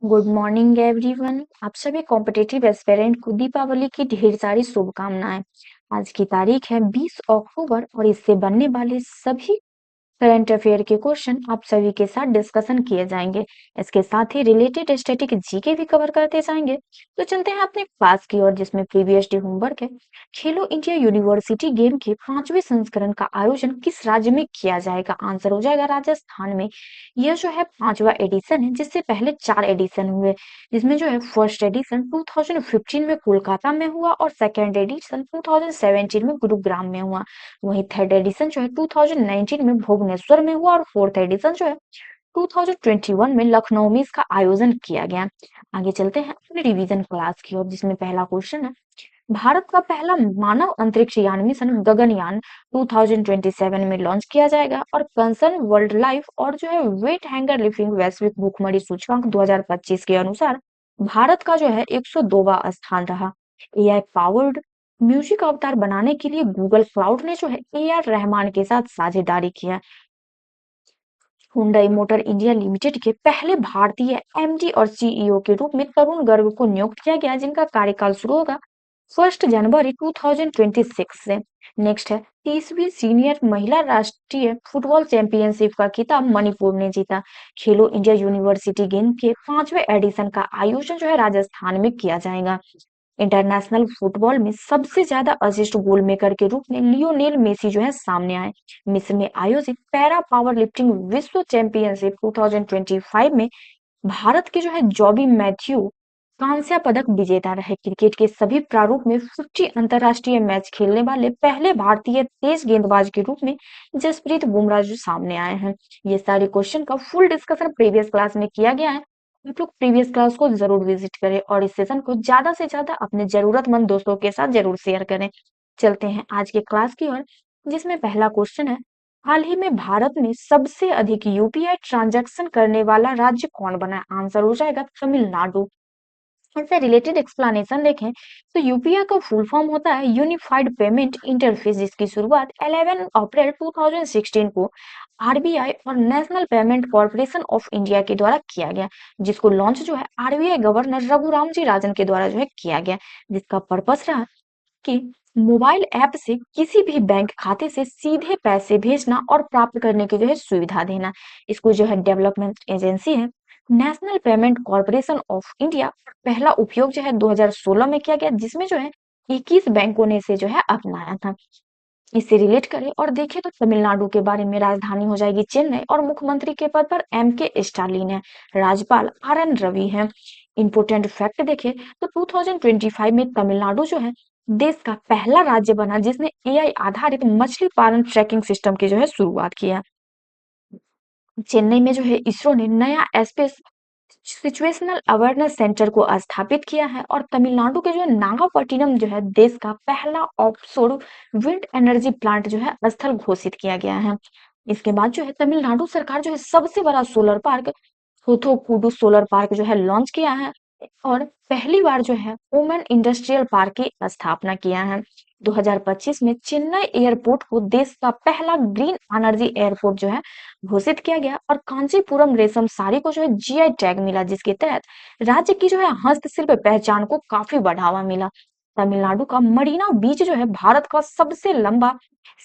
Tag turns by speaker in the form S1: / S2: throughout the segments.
S1: Good morning everyone. आप सभी competitive aspirant को दीपावली की ढेर सारी शुभकामनाएं। आज की तारीख है 20 अक्टूबर और इससे बनने वाले सभी करंट अफेयर के क्वेश्चन आप सभी के साथ डिस्कशन किए जाएंगे। इसके साथ ही रिलेटेड स्टैटिक जीके भी कवर करते जाएंगे। तो चलते हैं अपने क्लास की ओर, जिसमें प्रीवियस डे होमवर्क है। खेलो इंडिया यूनिवर्सिटी गेम के 5वें संस्करण का आयोजन किस राज्य में किया जाएगा? आंसर हो जाएगा राजस्थान में। यह जो है 5वां एडिशन है, जिससे पहले 4 एडिशन हुए, जिसमें जो है फर्स्ट एडिशन 2015 में कोलकाता में हुआ और सेकेंड एडिशन 2017 में गुरुग्राम में हुआ। वहीं थर्ड एडिशन जो है 2019 में भुवनेश्वर में हुआ और फोर्थ एडिशन जो है 2021 में लखनऊ में इसका आयोजन किया गया। आगे चलते हैं अपने रिवीजन क्लास की ओर, जिसमें पहला क्वेश्चन है, भारत का पहला मानव अंतरिक्ष यान मिशन गगनयान 2027 में लॉन्च किया जाएगा। और कंसर्न वर्ल्ड लाइफ और जो है वेट हैंगर लिफ्टिंग वैश्विक भूखमरी सूचकांक 2025 के अनुसार भारत का जो है 102वां स्थान रहा। एआई पावर्ड म्यूजिक अवतार बनाने के लिए गूगल क्लाउड ने जो है AR रहमान के साथ साझेदारी किया। हुंडई मोटर इंडिया लिमिटेड के पहले भारतीय MD और CEO के रूप में तरुण गर्ग को नियुक्त किया गया, जिनका कार्यकाल शुरू होगा 1 जनवरी 2026 से। नेक्स्ट है, 30वीं सीनियर महिला राष्ट्रीय फुटबॉल चैंपियनशिप का खिताब मणिपुर ने जीता। खेलो इंडिया यूनिवर्सिटी गेम के 5वें एडिशन का आयोजन जो है राजस्थान में किया जाएगा। इंटरनेशनल फुटबॉल में सबसे ज्यादा असिस्ट गोल मेकर के रूप में लियोनेल मेसी जो है सामने आए। मिस्र में आयोजित पैरा पावर लिफ्टिंग विश्व चैंपियनशिप 2025 में भारत के जो है जॉबी मैथ्यू कांस्य पदक विजेता रहे। क्रिकेट के सभी प्रारूप में 50 अंतरराष्ट्रीय मैच खेलने वाले पहले भारतीय तेज गेंदबाज के रूप में जसप्रीत बुमराह जो सामने आए हैं। ये सारे क्वेश्चन का फुल डिस्कशन प्रीवियस क्लास में किया गया है। आप लोग प्रीवियस क्लास को जरूर विजिट करें और इस सेशन को ज्यादा से ज्यादा अपने जरूरतमंद दोस्तों के साथ जरूर शेयर करें। चलते हैं आज के क्लास की ओर, जिसमें पहला क्वेश्चन है, हाल ही में भारत में सबसे अधिक UPI ट्रांजैक्शन करने वाला राज्य कौन बना? आंसर हो जाएगा तमिलनाडु। इससे रिलेटेड एक्सप्लेनेशन देखें तो यूपीआई का फुल फॉर्म होता है यूनिफाइड पेमेंट इंटरफेस, जिसकी शुरुआत 11 अप्रैल 2016 को RBI और national payment corporation of India के द्वारा किया गया, जिसको लॉन्च जो है RBI गवर्नर रघुराम जी राजन के द्वारा जो है किया गया, जिसका पर्पस रहा कि मोबाइल ऐप से किसी भी बैंक खाते से सीधे पैसे भेजना और प्राप्त करने की जो है सुविधा देना। इसको जो है डेवलपमेंट एजेंसी है national payment corporation of India. पहला उपयोग जो है 2016 में किया गया, जिसमें जो है 21 बैंकों ने इसे जो है अपनाया था। इससे रिलेट करें और देखें तो तमिलनाडु के बारे में, राजधानी हो जाएगी चेन्नई और मुख्यमंत्री के पद पर MK स्टालिन है, राज्यपाल RN रवि है। इंपोर्टेंट फैक्ट देखें तो 2025 में तमिलनाडु जो है देश का पहला राज्य बना जिसने AI आधारित मछली पालन ट्रैकिंग सिस्टम की जो है शुरुआत किया। चेन्नई में जो है इसरो ने नया स्पेस सिचुएशनल अवेयरनेस सेंटर को स्थापित किया है और तमिलनाडु के जो है नागापट्टिनम जो है देश का पहला ऑफशोर विंड एनर्जी प्लांट जो है स्थल घोषित किया गया है। इसके बाद जो है तमिलनाडु सरकार जो है सबसे बड़ा सोलर पार्क थोथोकुडु सोलर पार्क जो है लॉन्च किया है और पहली बार जो है ओमन इंडस्ट्रियल पार्क की स्थापना किया है। 2025 में चेन्नई एयरपोर्ट को देश का पहला ग्रीन एनर्जी एयरपोर्ट जो है घोषित किया गया और कांचीपुरम रेशम साड़ी को जो है GI टैग मिला, जिसके तहत राज्य की जो है हस्तशिल्प पहचान को काफी बढ़ावा मिला। तमिलनाडु का मरीना बीच जो है भारत का सबसे लंबा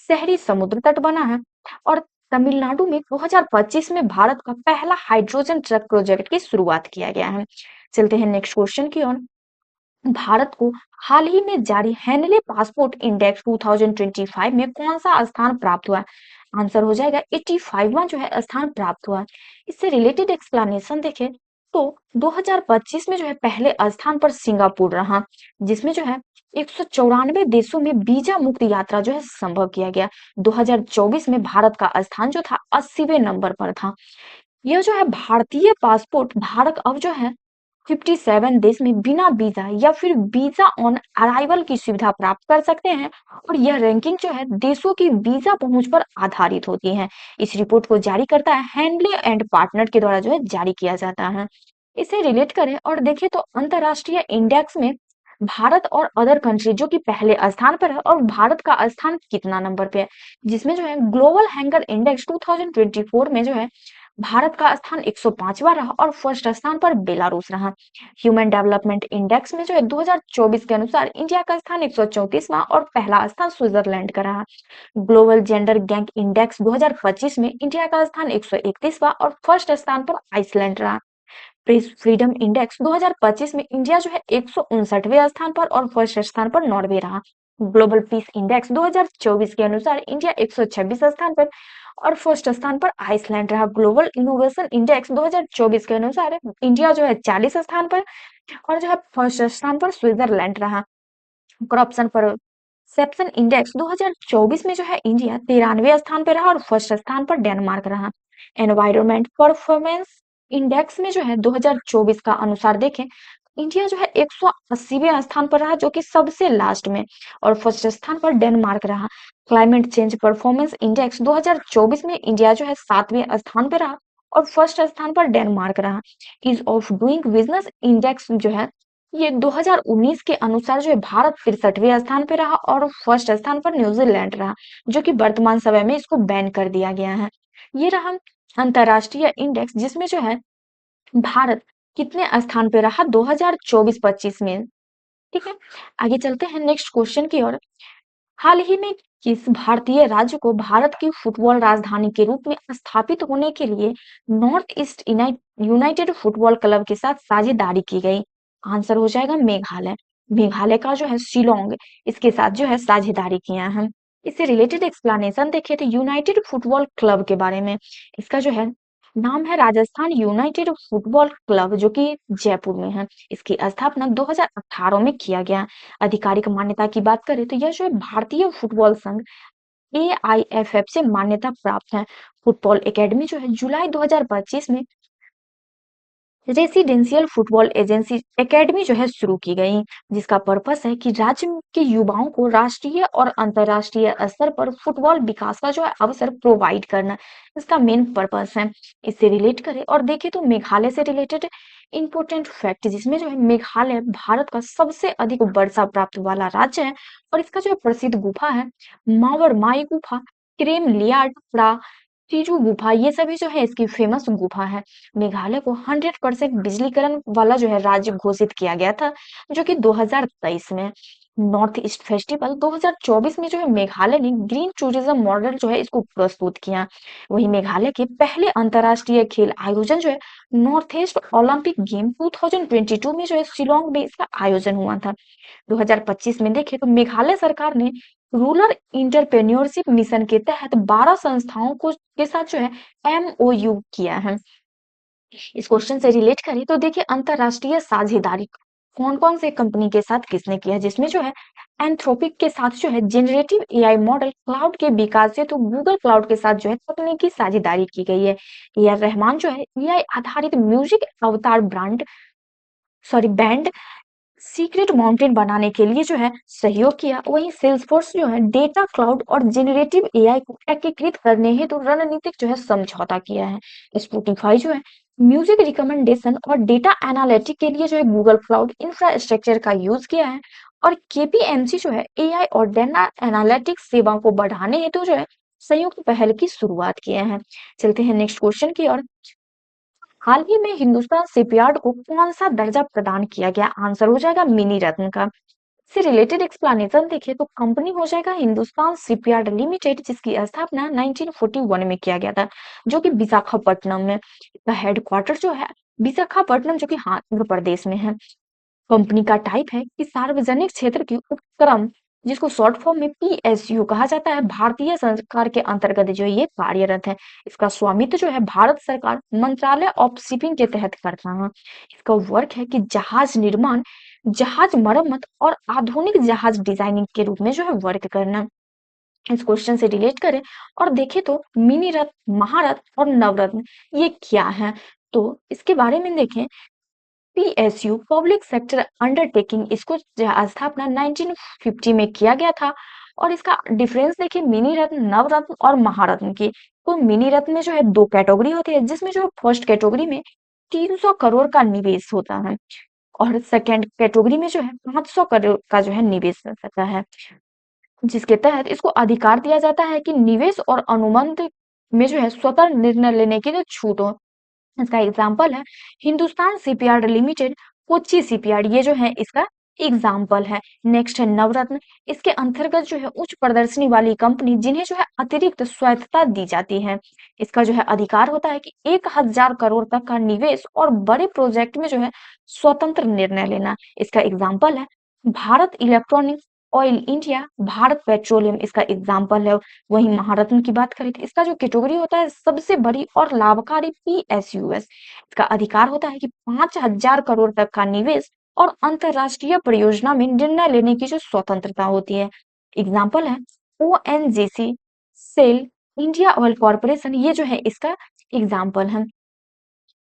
S1: शहरी समुद्र तट बना है और तमिलनाडु में 2025 में भारत का पहला हाइड्रोजन ट्रक प्रोजेक्ट की शुरुआत किया गया है। चलते हैं नेक्स्ट क्वेश्चन की ओर। भारत को हाल ही में जारी हेनले पासपोर्ट इंडेक्स 2025 में कौन सा स्थान प्राप्त हुआ? आंसर हो जाएगा 85वां जो है स्थान प्राप्त हुआ। इससे रिलेटेड एक्सप्लेनेशन देखें तो 2025 में जो है पहले स्थान पर सिंगापुर रहा, जिसमें जो है 194 देशों में वीजा मुक्त यात्रा जो है संभव किया गया। 2024 में भारत का स्थान जो था 80वें नंबर पर था। यह जो है भारतीय पासपोर्ट धारक अब जो है 57 देश में बिना वीजा या फिर वीजा ऑन अराइवल की सुविधा प्राप्त कर सकते हैं और यह रैंकिंग जो है देशों की वीजा पहुंच पर आधारित होती है। इस रिपोर्ट को जारी करता है हैंडले एंड पार्टनर के द्वारा जो है जारी किया जाता है। इसे रिलेट करें और देखें तो अंतरराष्ट्रीय इंडेक्स में भारत और अदर कंट्री जो कि पहले स्थान पर है और भारत का स्थान कितना नंबर पे है, जिसमें जो है ग्लोबल हैंगर इंडेक्स 2024 में जो है भारत का स्थान 105वां रहा और फर्स्ट स्थान पर बेलारूस रहा। ह्यूमन डेवलपमेंट इंडेक्स में जो है 2024 के अनुसार इंडिया का स्थान 134वां और पहला स्थान स्विट्जरलैंड का रहा। ग्लोबल जेंडर गैंग इंडेक्स 2025 में इंडिया का स्थान 131वां और फर्स्ट स्थान पर आइसलैंड रहा। प्रेस फ्रीडम इंडेक्स 2025 में इंडिया जो है 159वें स्थान पर और फर्स्ट स्थान पर नॉर्वे रहा। ग्लोबल पीस इंडेक्स 2024 के अनुसार इंडिया 126 स्थान पर और फर्स्ट स्थान पर आइसलैंड रहा। ग्लोबल इनोवेशन इंडेक्स 2024 के अनुसार इंडिया जो है 40 स्थान पर और जो है फर्स्ट स्थान पर स्विट्जरलैंड रहा। करप्शन पर सेप्सन इंडेक्स 2024 में जो है इंडिया 93वें स्थान पर रहा और फर्स्ट स्थान पर डेनमार्क रहा। एनवायरमेंट परफॉर्मेंस इंडेक्स में जो है 2024 का अनुसार देखें इंडिया जो है 180वें स्थान पर रहा जो कि सबसे लास्ट में और फर्स्ट स्थान पर डेनमार्क रहा। क्लाइमेट चेंज परफॉर्मेंस इंडेक्स 2024 में इंडिया जो है 7वें स्थान पर रहा और फर्स्ट स्थान पर डेनमार्क रहा। Ease of doing business index जो है ये 2019 के अनुसार जो है भारत 63वें स्थान पर रहा और फर्स्ट स्थान पर न्यूजीलैंड रहा जो कि वर्तमान समय में इसको बैन कर दिया गया है। ये रहा अंतरराष्ट्रीय इंडेक्स जिसमें जो है भारत कितने स्थान पे रहा 2024-25 में। ठीक है, आगे चलते हैं नेक्स्ट क्वेश्चन की ओर। हाल ही में किस भारतीय राज्य को भारत की फुटबॉल राजधानी के रूप में स्थापित होने के लिए north east United football club के साथ साझेदारी की गई? आंसर हो जाएगा मेघालय। मेघालय का जो है शिलोंग इसके साथ जो है साझेदारी किया है। इससे रिलेटेड एक्सप्लेनेशन देखें तो यूनाइटेड फुटबॉल क्लब के बारे में इसका जो है नाम है राजस्थान यूनाइटेड फुटबॉल क्लब जो कि जयपुर में है। इसकी स्थापना 2018 में किया गया। आधिकारिक मान्यता की बात करें तो यह जो है भारतीय फुटबॉल संघ AIFF से मान्यता प्राप्त है। फुटबॉल एकेडमी जो है जुलाई 2025 में रेसिडेंशियल फुटबॉल एजेंसी एकेडमी जो है शुरू की गई जिसका पर्पस है कि राज्य के युवाओं को राष्ट्रीय और अंतर्राष्ट्रीय स्तर पर फुटबॉल विकास का जो है अवसर प्रोवाइड करना इसका मेन पर्पस है। इससे रिलेट करें और देखें तो मेघालय से रिलेटेड इंपोर्टेंट फैक्ट जिसमें जो है मेघालय भारत का सबसे अधिक वर्षा प्राप्त वाला राज्य है और इसका जो है प्रसिद्ध गुफा है मावर माई गुफा, क्रेम लियाट तीजू गुफा ये सभी जो है इसकी फेमस गुफा है। मेघालय को 100% बिजलीकरण वाला जो है राज्य घोषित किया गया था जो कि 2023 में। नॉर्थ ईस्ट फेस्टिवल 2024 में जो है मेघालय ने ग्रीन टूरिज्म मॉडल जो है इसको प्रस्तुत किया। वहीं मेघालय के पहले अंतरराष्ट्रीय खेल आयोजन जो है नॉर्थ ईस्ट ओलंपिक गेम 2022 में जो है शिलोंग में इसका आयोजन हुआ था। 2025 में देखें तो मेघालय सरकार ने रूरल इंटरप्रेन्योरशिप मिशन के तहत 12 संस्थाओं को के साथ जो है MOU किया है। इस क्वेश्चन से रिलेट करें तो देखिए अंतरराष्ट्रीय साझेदारी कौन कौन से कंपनी के साथ किसने किया जिसमें जो है एंथ्रोपिक के साथ जो है जेनरेटिव AI मॉडल क्लाउड के विकास से तो गूगल क्लाउड के साथ जो है तकनीकी साझेदारी की गई है। AR रहमान जो है AI आधारित म्यूजिक अवतार बैंड सीक्रेट माउंटेन बनाने के लिए जो है सहयोग किया। वहीं सेल्सफोर्स जो है डेटा क्लाउड और जेनरेटिव AI को एकीकृत करने हेतु रणनीतिक जो है समझौता किया है। स्पॉटिफाई जो है म्यूजिक रिकमेंडेशन और डेटा एनालिटिक के लिए जो है गूगल क्लाउड इंफ्रास्ट्रक्चर का यूज किया है और KPMG जो है AI और डेटा एनालिटिक्स सेवाओं को बढ़ाने हेतु जो है संयुक्त पहल की शुरुआत किए हैं। चलते हैं नेक्स्ट क्वेश्चन की ओर। हाल ही में हिंदुस्तान शिपयार्ड को कौन सा दर्जा प्रदान किया गया? आंसर हो जाएगा मिनी रत्न का। से रिलेटेड एक्सप्लेनेशन देखिए तो कंपनी हो जाएगा हिंदुस्तान शिपयार्ड लिमिटेड जिसकी स्थापना 1941 में किया गया था जो कि विशाखापट्टनम में इसका हेडक्वार्टर जो है विशाखापट्टनम जो कि आंध्र प्रदेश में है। कंपनी का टाइप है कि सार्वजनिक क्षेत्र की उपक्रम जिसको शॉर्ट फॉर्म में PSU कहा जाता है भारतीय सरकार के अंतर्गत जो ये कार्यरत है। इसका स्वामित्व जो है भारत सरकार मंत्रालय ऑफ शिपिंग के तहत करता है। इसका वर्क है कि जहाज निर्माण, जहाज मरम्मत और आधुनिक जहाज डिजाइनिंग के रूप में जो है वर्क करना। इस क्वेश्चन से रिलेट करें और देखें तो मिनी रत्न, महारत्न और नवरत्न ये क्या है तो इसके बारे में देखें। PSU पब्लिक सेक्टर अंडरटेकिंग इसको स्थापना 1950 में किया गया था और इसका डिफरेंस देखिए मिनी रत्न, नवरत्न और महारत्न की। तो मिनी रत्न में जो है 2 कैटेगरी होती है जिसमें जो फर्स्ट कैटेगरी में 300 करोड़ का निवेश होता है और सेकेंड कैटेगरी में जो है 500 करोड़ का जो है निवेश कर सकता है, जिसके तहत इसको अधिकार दिया जाता है कि निवेश और अनुबंध में जो है स्वतंत्र निर्णय लेने की जो छूट हो। इसका एग्जाम्पल है Hindustan shipyard limited, Kochi shipyard, ये जो है इसका एग्जाम्पल है। नेक्स्ट है नवरत्न, इसके अंतर्गत जो है उच्च प्रदर्शनी वाली कंपनी जिन्हें जो है अतिरिक्त स्वायत्तता दी जाती है, इसका जो है अधिकार होता है कि 1000 करोड़ तक का निवेश और बड़े प्रोजेक्ट में जो है स्वतंत्र निर्णय लेना। इसका एग्जाम्पल है Bharat electronics, oil India, Bharat petroleum, इसका एग्जाम्पल है। वहीं महारत्न की बात करें तो इसका जो कैटेगरी होता है सबसे बड़ी और लाभकारी पीएसयूएस, इसका अधिकार होता है कि 5000 करोड़ तक का निवेश और अंतरराष्ट्रीय परियोजना में निर्णय लेने की जो स्वतंत्रता होती है। एग्जाम्पल है ONGC, SAIL, India Oil Corporation, ये जो है इसका एग्जाम्पल है।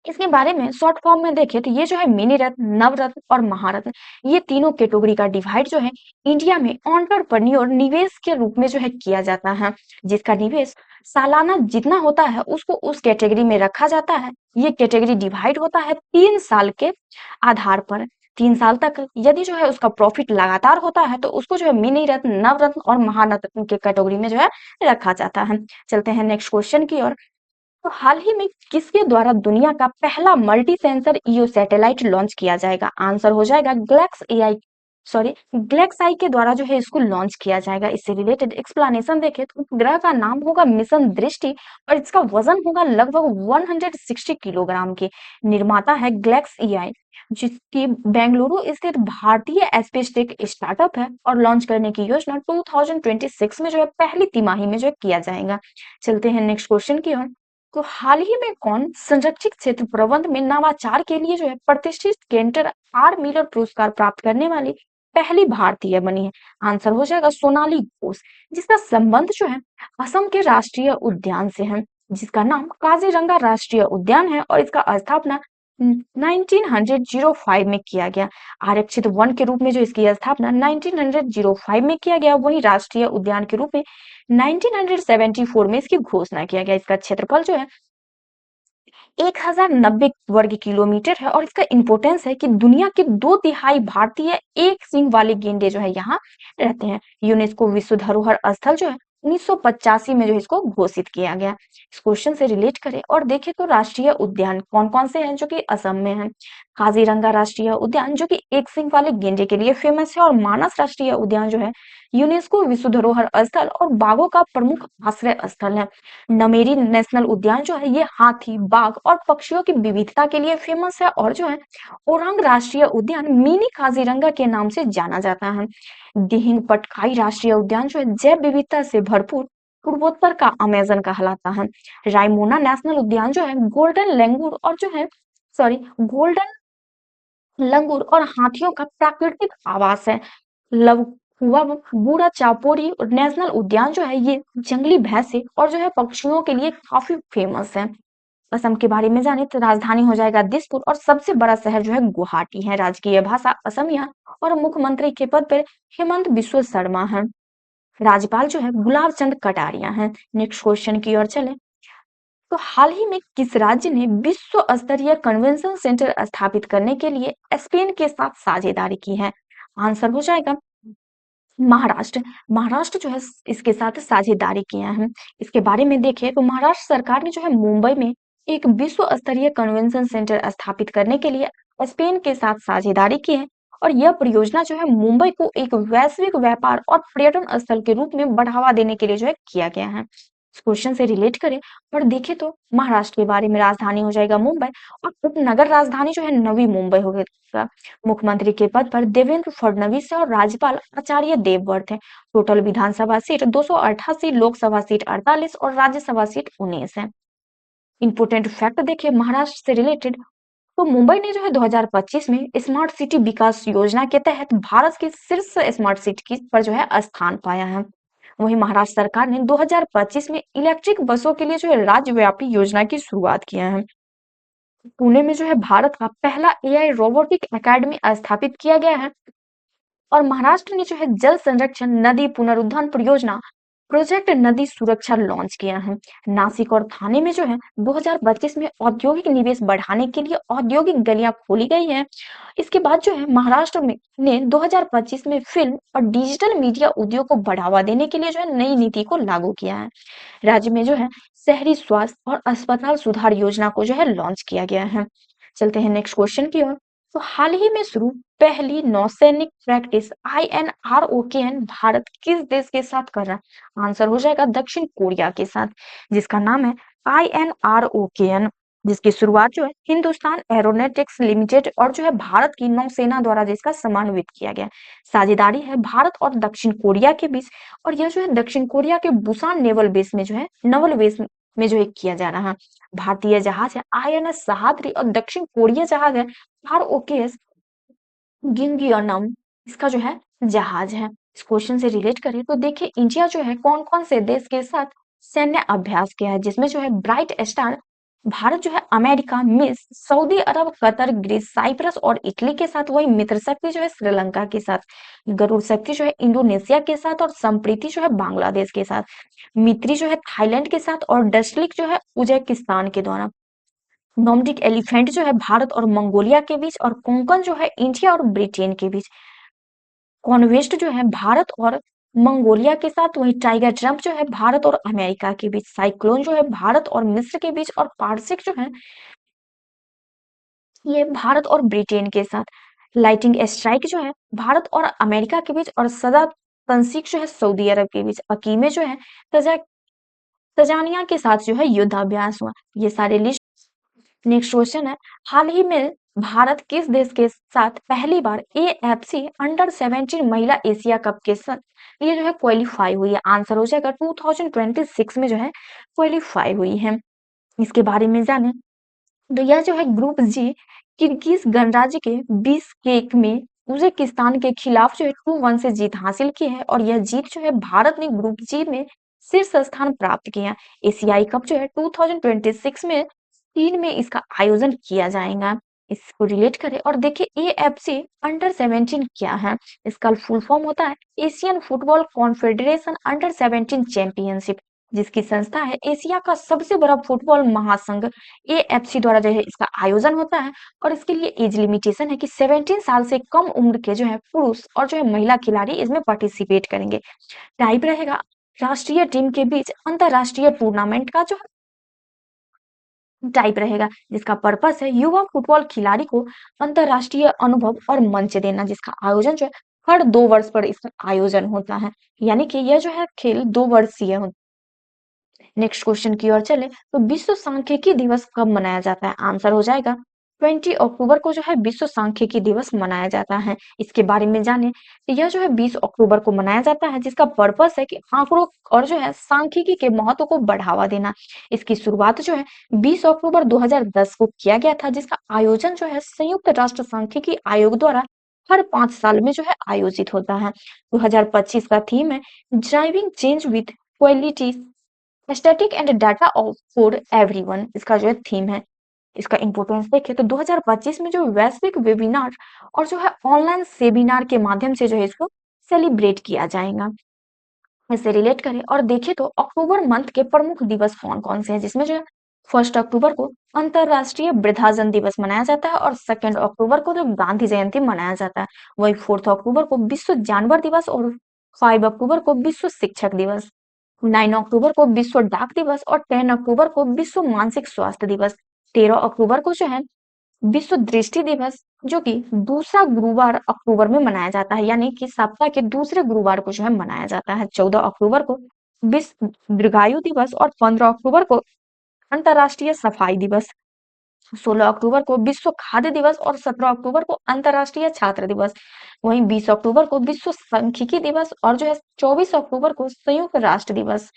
S1: इसके बारे में शॉर्ट फॉर्म में देखें तो ये जो है मिनी रत्न, नवरत्न और महारत्न, ये तीनों कैटेगरी का डिवाइड जो है इंडिया में एंटरप्रेन्योर निवेश के रूप में जो है किया जाता है, जिसका निवेश सालाना जितना होता है उसको उस कैटेगरी में रखा जाता है। ये कैटेगरी डिवाइड होता है 3 साल के आधार पर। 3 साल तक यदि जो है उसका प्रॉफिट लगातार होता है तो उसको जो है मिनी रत्न, नवरत्न और महारत्न के कैटेगरी में जो है रखा जाता है। चलते हैं नेक्स्ट क्वेश्चन की ओर। तो हाल ही में किसके द्वारा दुनिया का पहला multi sensor EO satellite launch किया जाएगा? आंसर हो जाएगा ग्लेक्स आई के द्वारा जो है इसको लॉन्च किया जाएगा। इससे रिलेटेड एक्सप्लेनेशन देखें तो उपग्रह का नाम होगा मिशन दृष्टि और इसका वजन होगा लगभग 160 किलोग्राम के। निर्माता है ग्लेक्स एआई, जिसकी बेंगलुरु स्थित भारतीय स्पेस टेक स्टार्टअप है और लॉन्च करने की योजना 2026 में जो है पहली तिमाही में जो है किया जाएगा। चलते हैं नेक्स्ट क्वेश्चन की ओर। तो हाल ही में कौन संरक्षित क्षेत्र प्रबंध में नवाचार के लिए जो है प्रतिष्ठित केंटर आर मिलर पुरस्कार प्राप्त करने वाली पहली भारतीय बनी है? आंसर हो जाएगा सोनाली घोष, जिसका संबंध जो है असम के राष्ट्रीय उद्यान से है, जिसका नाम काजीरंगा राष्ट्रीय उद्यान है और इसका स्थापना 1905 में किया गया। आरक्षित वन के रूप में जो इसकी स्थापना 1905 में किया गया, वही राष्ट्रीय उद्यान के रूप में 1974 में इसकी घोषणा किया गया। इसका क्षेत्रफल जो है 1090 वर्ग किलोमीटर है और इसका इंपोर्टेंस है कि दुनिया के 2/3 भारतीय एक सींग वाले गेंडे जो है यहाँ रहते हैं। यूनेस्को विश्व धरोहर स्थल जो है 1985 में जो इसको घोषित किया गया। इस क्वेश्चन से रिलेट करें और देखें तो राष्ट्रीय उद्यान कौन कौन से हैं जो कि असम में हैं। काजीरंगा राष्ट्रीय उद्यान जो कि एक सींग वाले गेंडे के लिए फेमस है और मानस राष्ट्रीय उद्यान जो है यूनेस्को विश्व धरोहर स्थल और बाघों का प्रमुख आश्रय स्थल है। नमेरी नेशनल उद्यान जो है ये हाथी, बाघ और पक्षियों की विविधता के लिए फेमस है और जो है ओरांग राष्ट्रीय उद्यान मिनी काजीरंगा के नाम से जाना जाता है। दिहिंग पटकाई राष्ट्रीय उद्यान जो है जैव विविधता से भरपूर पूर्वोत्तर का अमेजन कहलाता है। रायमोना नेशनल उद्यान जो है गोल्डन लंगूर और जो है गोल्डन लंगूर और हाथियों का प्राकृतिक आवास है। लवकुवा बूढ़ा चापोरी नेशनल उद्यान जो है ये जंगली भैंसे और जो है पक्षियों के लिए काफी फेमस है। असम के बारे में जाने तो राजधानी हो जाएगा दिसपुर और सबसे बड़ा शहर जो है गुवाहाटी है। राजकीय भाषा असमिया और मुख्यमंत्री के पद पर हेमंत बिस्व शर्मा है। राज्यपाल जो है गुलाब चंद कटारिया है। नेक्स्ट क्वेश्चन की ओर चले। तो हाल ही में किस राज्य ने विश्व स्तरीय कन्वेंशन सेंटर स्थापित करने के लिए स्पेन के साथ साझेदारी की है? आंसर हो जाएगा महाराष्ट्र। महाराष्ट्र जो है इसके साथ साझेदारी किया है। इसके बारे में देखें तो महाराष्ट्र सरकार ने जो है मुंबई में एक विश्व स्तरीय कन्वेंशन सेंटर स्थापित करने के लिए स्पेन के साथ साझेदारी की है और यह परियोजना जो है मुंबई को एक वैश्विक व्यापार और पर्यटन स्थल के रूप में बढ़ावा देने के लिए जो है किया गया है। इस क्वेश्चन से रिलेट करें और देखें तो महाराष्ट्र के बारे में राजधानी हो जाएगा मुंबई और उपनगर राजधानी जो है नवी मुंबई होगा। मुख्यमंत्री के पद पर देवेंद्र फडणवीस है और राज्यपाल आचार्य देवव्रत है। टोटल विधानसभा सीट 288, लोकसभा सीट 48 और राज्यसभा सीट 19 है। इंपोर्टेंट फैक्ट देखिए महाराष्ट्र से रिलेटेड, तो मुंबई ने जो है 2025 में स्मार्ट सिटी विकास योजना के तहत भारत की शीर्ष स्मार्ट सिटी पर जो है स्थान पाया है। वहीं महाराष्ट्र सरकार ने 2025 में इलेक्ट्रिक बसों के लिए जो है राज्यव्यापी योजना की शुरुआत किया है। पुणे में जो है भारत का पहला एआई रोबोटिक एकेडमी स्थापित किया गया है और महाराष्ट्र ने जो है जल संरक्षण, नदी पुनरुद्धार परियोजना प्रोजेक्ट नदी सुरक्षा लॉन्च किया है। नासिक और थाने में जो है 2025 में औद्योगिक निवेश बढ़ाने के लिए औद्योगिक गलियां खोली गई है। इसके बाद जो है महाराष्ट्र में ने 2025 में फिल्म और डिजिटल मीडिया उद्योग को बढ़ावा देने के लिए जो है नई नीति को लागू किया है। राज्य में जो है शहरी स्वास्थ्य और अस्पताल सुधार योजना को जो है लॉन्च किया गया है। चलते हैं नेक्स्ट क्वेश्चन की ओर। तो हाल ही में शुरू पहली नौसैनिक प्रैक्टिस INROKN भारत किस देश के साथ कर रहा है? आंसर हो जाएगा दक्षिण कोरिया के साथ, जिसका नाम है INROKN, जिसकी शुरुआत जो है हिंदुस्तान एरोनॉटिक्स लिमिटेड और जो है भारत की नौसेना द्वारा जिसका समन्वित किया गया। साझेदारी है भारत और दक्षिण कोरिया के बीच, और यह जो है दक्षिण कोरिया के बुसान नेवल बेस में जो है नवल बेस में जो है किया जा रहा है। भारतीय जहाज है INS सहाद्री और दक्षिण कोरिया जहाज है ROKS गिंगियनम, इसका जो है जहाज है। इस क्वेश्चन से रिलेट करें तो देखिए इंडिया जो है कौन कौन से देश के साथ सैन्य अभ्यास किया है, जिसमें जो है ब्राइट स्टार भारत जो है अमेरिका, मिस सऊदी अरब, कतर, ग्रीस, साइप्रस और इटली के साथ, वही मित्र शक्ति जो है श्रीलंका के साथ, गरुड़ शक्ति जो है इंडोनेशिया के साथ और संप्रीति जो है बांग्लादेश के साथ, मित्री जो है थाईलैंड के साथ और डस्टलिक जो है उज्बेकिस्तान के द्वारा, नॉर्डिक एलिफेंट जो है भारत और मंगोलिया के बीच, और कोंकण जो है इंडिया और ब्रिटेन के बीच, कॉन्वेस्ट जो है भारत और मंगोलिया के साथ, वही टाइगर ट्रम्प जो है भारत और अमेरिका के बीच, साइक्लोन जो है भारत और मिस्र के बीच, और पार्सिक जो है ये भारत और ब्रिटेन के साथ, लाइटिंग स्ट्राइक जो है भारत और अमेरिका के बीच, और सदा तंसीक जो है सऊदी अरब के बीच, अकीमे जो है तजा तजानिया के साथ जो है युद्धाभ्यास हुआ। ये सारे लिस्ट। नेक्स्ट क्वेश्चन है, हाल ही में भारत किस देश के साथ पहली बार AFC अंडर 17 महिला एशिया कप के साथ ये जो है क्वालिफाई हुई है? आंसर हो जाएगा 2026 में जो है क्वालिफाई हुई है। इसके बारे में जाने तो यह जो है ग्रुप जी किर्गिज गणराज्य के बिश्केक में उज्बेकिस्तान के खिलाफ जो है 2-1 से जीत हासिल की है, और यह जीत जो है भारत ने ग्रुप जी में शीर्ष स्थान प्राप्त किया। एशियाई कप जो है 2026 में चीन में इसका आयोजन किया जाएगा। इसको रिलेट करें और देखिए AFC अंडर 17 क्या है? इसका फुल फॉर्म होता है Asian football confederation under 17 championship, जिसकी संस्था है एशिया का सबसे बड़ा फुटबॉल महासंघ AFC द्वारा जो है इसका आयोजन होता है। और इसके लिए एज लिमिटेशन है कि 17 साल से कम उम्र के जो है पुरुष और जो है महिला खिलाड़ी इसमें पार्टिसिपेट करेंगे। टाइप रहेगा राष्ट्रीय टीम के बीच अंतरराष्ट्रीय टूर्नामेंट का जो टाइप रहेगा, जिसका पर्पस है युवा फुटबॉल खिलाड़ी को अंतरराष्ट्रीय अनुभव और मंच देना, जिसका आयोजन जो है हर 2 वर्ष पर इसका आयोजन होता है, यानी कि यह जो है खेल 2 वर्षीय होता है। नेक्स्ट क्वेश्चन की ओर चले तो विश्व सांख्यिकी दिवस कब मनाया जाता है? आंसर हो जाएगा 20 अक्टूबर को जो है विश्व सांख्यिकी दिवस मनाया जाता है। इसके बारे में जाने तो यह जो है 20 अक्टूबर को मनाया जाता है, जिसका पर्पस है कि आंकड़ों और जो है सांख्यिकी के महत्व को बढ़ावा देना। इसकी शुरुआत जो है 20 अक्टूबर 2010 को किया गया था, जिसका आयोजन जो है संयुक्त राष्ट्र सांख्यिकी आयोग द्वारा हर 5 साल में जो है आयोजित होता है। 2025 का थीम है driving change with quality static and data of for everyone, इसका जो है थीम है। इसका इंपॉर्टेंस देखें तो 2025 में जो वैश्विक वेबिनार और जो है ऑनलाइन सेमिनार के माध्यम से जो है इसको सेलिब्रेट किया जाएगा। इससे रिलेट करें और देखें तो अक्टूबर मंथ के प्रमुख दिवस कौन कौन से हैं, जिसमें जो है 1 अक्टूबर को अंतरराष्ट्रीय वृद्धाजन दिवस मनाया जाता है, और 2 अक्टूबर को जो गांधी जयंती मनाया जाता है। वही 4 अक्टूबर को विश्व जानवर दिवस, और 5 अक्टूबर को विश्व शिक्षक दिवस, 9 अक्टूबर को विश्व डाक दिवस, और 10 अक्टूबर को विश्व मानसिक स्वास्थ्य दिवस, 13 अक्टूबर को जो है विश्व दृष्टि दिवस, जो कि दूसरा गुरुवार अक्टूबर में मनाया जाता है, यानी कि सप्ताह के दूसरे गुरुवार को जो है मनाया जाता है। 14 अक्टूबर को विश्व दीर्घायु दिवस, और 15 अक्टूबर को अंतर्राष्ट्रीय सफाई दिवस, 16 अक्टूबर को विश्व खाद्य दिवस, और 17 अक्टूबर को अंतर्राष्ट्रीय छात्र दिवस। वहीं 20 अक्टूबर को विश्व सांख्यिकी दिवस, और जो है 24 अक्टूबर को संयुक्त राष्ट्र दिवस,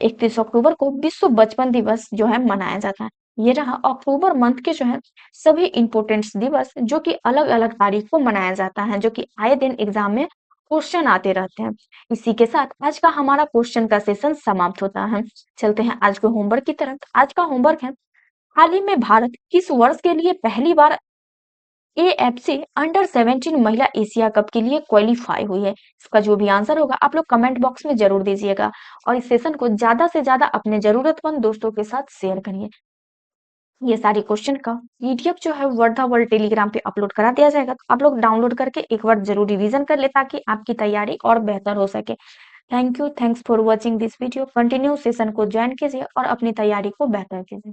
S1: 31 अक्टूबर को विश्व बचपन दिवस जो है मनाया जाता है। ये रहा अक्टूबर मंथ के जो है सभी इंपोर्टेंट दिवस, जो कि अलग अलग तारीख को मनाया जाता है, जो कि आए दिन एग्जाम में क्वेश्चन आते रहते हैं। इसी के साथ आज का हमारा क्वेश्चन का सेशन समाप्त होता है। चलते हैं आज के होमवर्क की तरफ। आज का होमवर्क है, हाल ही में भारत किस वर्ष के लिए पहली बार AFC अंडर 17 महिला एशिया कप के लिए क्वालिफाई हुई है। इसका जो भी आंसर होगा आप लोग कमेंट बॉक्स में जरूर दीजिएगा और इस सेशन को ज्यादा से ज्यादा अपने जरूरतमंद दोस्तों के साथ शेयर करिए। ये सारे क्वेश्चन का पीडीएफ जो है वर्धा वर्ल्ड टेलीग्राम पे अपलोड करा दिया जाएगा, तो आप लोग डाउनलोड करके एक बार जरूर रिवीजन कर ले ताकि आपकी तैयारी और बेहतर हो सके। Thank you, thanks for watching this video. Continue session को ज्वाइन कीजिए और अपनी तैयारी को बेहतर कीजिए।